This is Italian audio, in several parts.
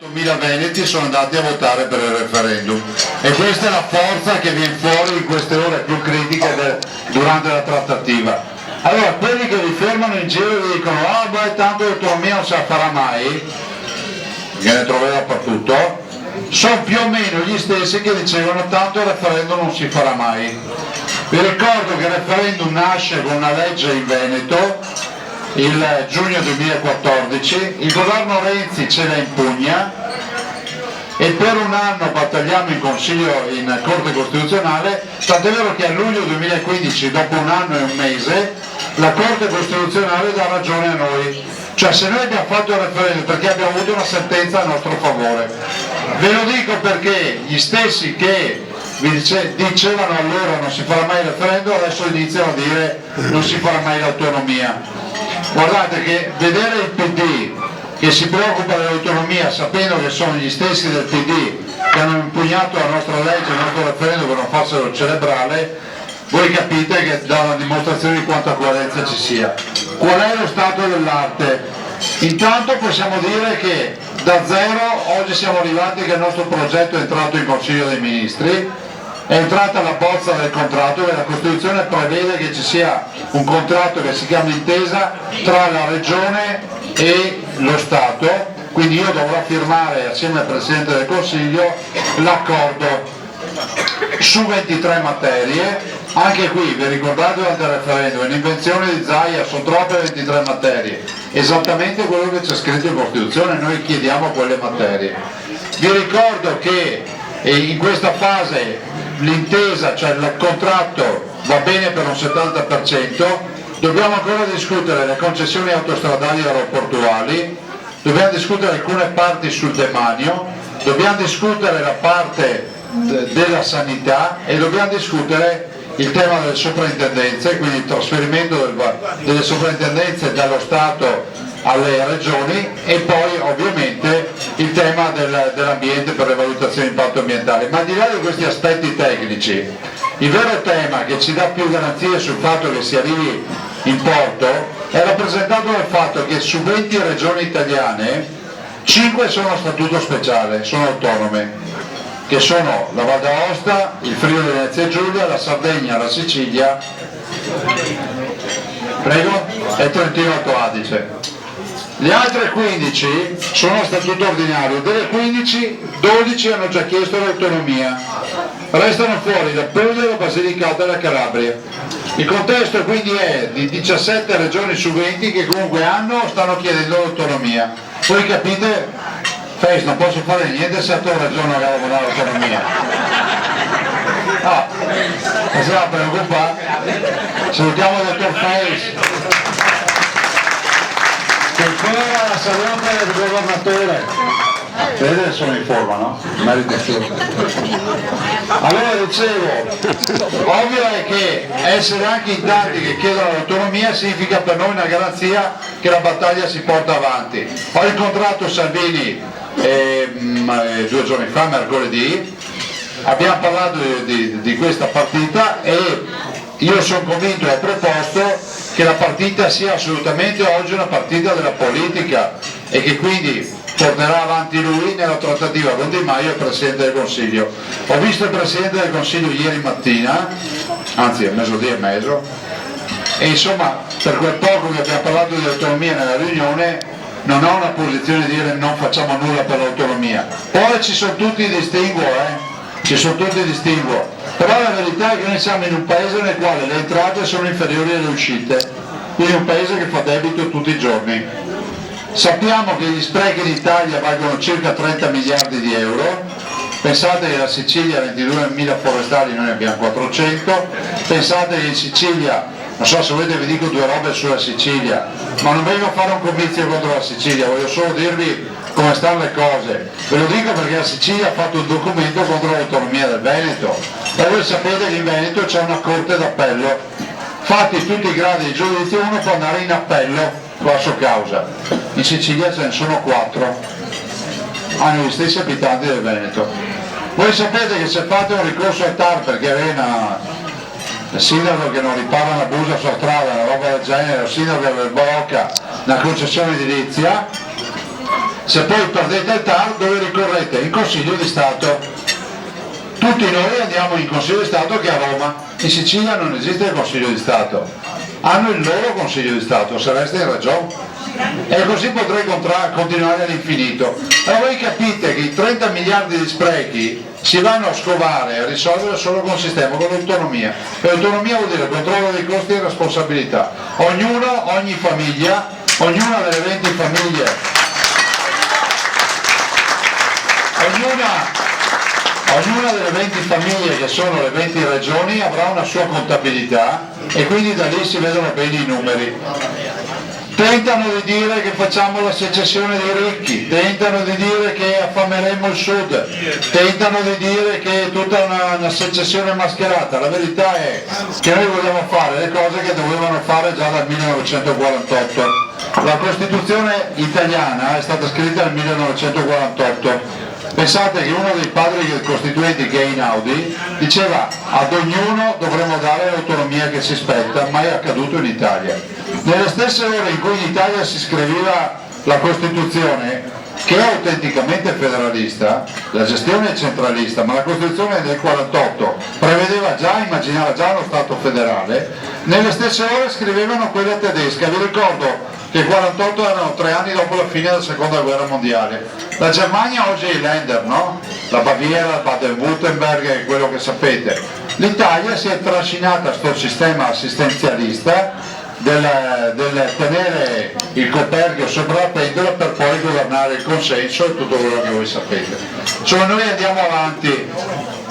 8.000 veneti sono andati a votare per il referendum e questa è la forza che viene fuori in queste ore più critiche durante la trattativa. Allora quelli che vi fermano in giro e dicono ah beh tanto l'autonomia non se la farà mai, che ne troverà dappertutto, sono più o meno gli stessi che dicevano tanto il referendum non si farà mai. Vi ricordo che il referendum nasce con una legge in Veneto il giugno 2014, il governo Renzi ce la impugna e per un anno battagliamo in Consiglio, in Corte Costituzionale, tant'è vero che a luglio 2015, dopo un anno e un mese, la Corte Costituzionale dà ragione a noi. Cioè se noi abbiamo fatto il referendum perché abbiamo avuto una sentenza a nostro favore. Ve lo dico perché gli stessi che dicevano allora non si farà mai il referendum adesso iniziano a dire non si farà mai l'autonomia. Guardate che vedere il PD che si preoccupa dell'autonomia sapendo che sono gli stessi del PD che hanno impugnato la nostra legge, il nostro referendum per non farselo cerebrale, voi capite che dà una dimostrazione di quanta coerenza ci sia. Qual è lo stato dell'arte? Intanto possiamo dire che da zero oggi siamo arrivati che il nostro progetto è entrato in Consiglio dei Ministri, è entrata la bozza del contratto e la Costituzione prevede che ci sia un contratto che si chiama intesa tra la Regione e lo Stato, quindi io dovrò firmare assieme al Presidente del Consiglio l'accordo su 23 materie. Anche qui vi ricordate durante il referendum, l'invenzione di Zaia, sono troppe 23 materie, esattamente quello che c'è scritto in Costituzione, noi chiediamo quelle materie. Vi ricordo che in questa fase l'intesa, cioè il contratto va bene per un 70%, dobbiamo ancora discutere le concessioni autostradali e aeroportuali, dobbiamo discutere alcune parti sul demanio, dobbiamo discutere la parte della sanità e dobbiamo discutere il tema delle soprintendenze, quindi il trasferimento delle soprintendenze dallo Stato alle regioni e poi ovviamente il tema dell'ambiente per le valutazioni di impatto ambientale. Ma al di là di questi aspetti tecnici, il vero tema che ci dà più garanzie sul fatto che si arrivi in porto è rappresentato dal fatto che su 20 regioni italiane 5 sono a statuto speciale, sono autonome, che sono la Val d'Aosta, il Friuli Venezia Giulia, la Sardegna, la Sicilia, prego, e Trentino Alto Adige. Le altre 15 sono a statuto ordinario, delle 15, 12 hanno già chiesto l'autonomia, restano fuori la Puglia, la Basilicata e la Calabria. Il contesto quindi è di 17 regioni su 20 che comunque stanno chiedendo l'autonomia. Voi capite, Face, non posso fare niente se a tua regione avevano l'autonomia. No, non si va a preoccupare. Salutiamo il dottor Face, che ancora la saluta del governatore. Vedete, sono in forma, no? Maledizione. Allora dicevo, ovvio è che essere anche in tanti che chiedono l'autonomia significa per noi una garanzia che la battaglia si porta avanti. Ho incontrato Salvini 2 giorni fa, mercoledì, abbiamo parlato di questa partita e io sono convinto e ho proposto che la partita sia assolutamente oggi una partita della politica e che quindi porterà avanti lui nella trattativa con Di Maio e il Presidente del Consiglio. Ho visto il Presidente del Consiglio ieri mattina, anzi a mezzodì e mezzo, e insomma per quel poco che abbiamo parlato di autonomia nella riunione non ho una posizione di dire non facciamo nulla per l'autonomia. Poi ci sono tutti i distinguo, ci sono tutti i distinguo, però la verità è che noi siamo in un paese nel quale le entrate sono inferiori alle uscite, quindi un paese che fa debito tutti i giorni. Sappiamo che gli sprechi in Italia valgono circa 30 miliardi di euro, pensate che la Sicilia ha 22.000 forestali, noi ne abbiamo 400, pensate che in Sicilia, non so se volete vi dico 2 robe sulla Sicilia, ma non vengo a fare un comizio contro la Sicilia, voglio solo dirvi come stanno le cose. Ve lo dico perché la Sicilia ha fatto un documento contro l'autonomia del Veneto, e voi sapete che in Veneto c'è una corte d'appello, fatti tutti i gradi di giudizio uno può andare in appello con la sua causa. In Sicilia ce ne sono 4, hanno gli stessi abitanti del Veneto. Voi sapete che se fate un ricorso al TAR perché aveva il sindaco che non ripara una busa sulla strada, una roba del genere, il sindaco che blocca una concessione edilizia, Se poi perdete il TAR, dove ricorrete? In Consiglio di Stato. Tutti noi andiamo in Consiglio di Stato, che è a Roma. In Sicilia non esiste il Consiglio di Stato, hanno il loro Consiglio di Stato, se resta in ragione. E così potrei continuare all'infinito. Allora voi capite che i 30 miliardi di sprechi si vanno a scovare e a risolvere solo con un sistema, con l'autonomia. E l'autonomia vuol dire controllo dei costi e responsabilità. Ogni famiglia, ognuna delle 20 famiglie, ognuna delle 20 famiglie che sono le 20 regioni avrà una sua contabilità e quindi da lì si vedono bene i numeri. Tentano di dire che facciamo la secessione dei ricchi, tentano di dire che affameremo il sud, tentano di dire che è tutta una secessione mascherata. La verità è che noi vogliamo fare le cose che dovevano fare già dal 1948. La Costituzione italiana è stata scritta nel 1948. Pensate che uno dei padri costituenti, che è Einaudi, diceva ad ognuno dovremmo dare l'autonomia che si spetta, mai accaduto in Italia. Nelle stesse ore in cui in Italia si scriveva la Costituzione, che è autenticamente federalista, la gestione è centralista, ma la Costituzione del 48 prevedeva già, immaginava già lo Stato federale, nelle stesse ore scrivevano quella tedesca. Vi ricordo che il 48 erano 3 anni dopo la fine della seconda guerra mondiale. La Germania oggi è i Länder, no? La Baviera, il Baden-Württemberg è quello che sapete. L'Italia si è trascinata a questo sistema assistenzialista del tenere il coperchio sopra la pentola per poi governare il consenso e tutto quello che voi sapete. Insomma, noi andiamo avanti,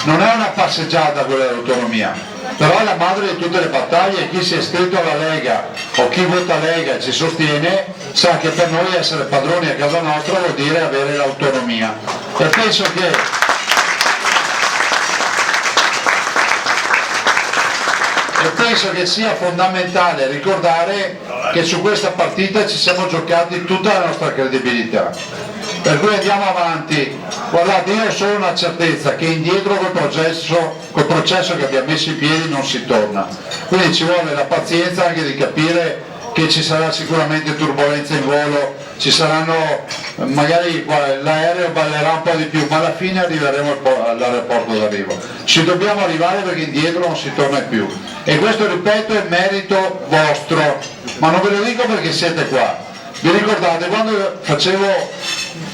non è una passeggiata quella dell'autonomia, però è la madre di tutte le battaglie e chi si è iscritto alla Lega o chi vota Lega e ci sostiene sa che per noi essere padroni a casa nostra vuol dire avere l'autonomia. E penso che sia fondamentale ricordare che su questa partita ci siamo giocati tutta la nostra credibilità, per cui andiamo avanti. Guardate, io ho solo una certezza, che indietro col processo che abbiamo messo in piedi non si torna, quindi ci vuole la pazienza anche di capire che ci sarà sicuramente turbolenza in volo, ci saranno, magari l'aereo ballerà un po' di più, ma alla fine arriveremo all'aeroporto d'arrivo. Ci dobbiamo arrivare perché indietro non si torna più, e questo, ripeto, è merito vostro, ma non ve lo dico perché siete qua. Vi ricordate quando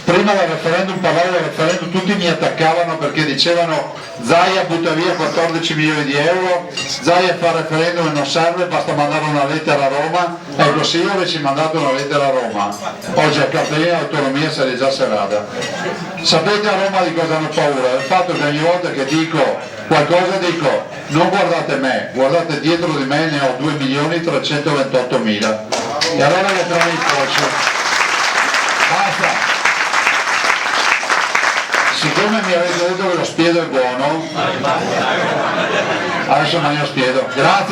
prima del referendum, parlavo del referendum, tutti mi attaccavano perché dicevano Zaia butta via 14 milioni di euro, Zaia fa il referendum e non serve, basta mandare una lettera a Roma. Ecco, se io avessi mandato una lettera a Roma, oggi a cartellina d'autonomia sarei già serata. Sapete a Roma di cosa hanno paura? Del fatto che ogni volta che dico qualcosa dico non guardate me, guardate dietro di me, ne ho 2.328.000. E allora le trovo in croce. Basta. Siccome mi avete detto che lo spiedo è buono, adesso mangio spiedo. Grazie.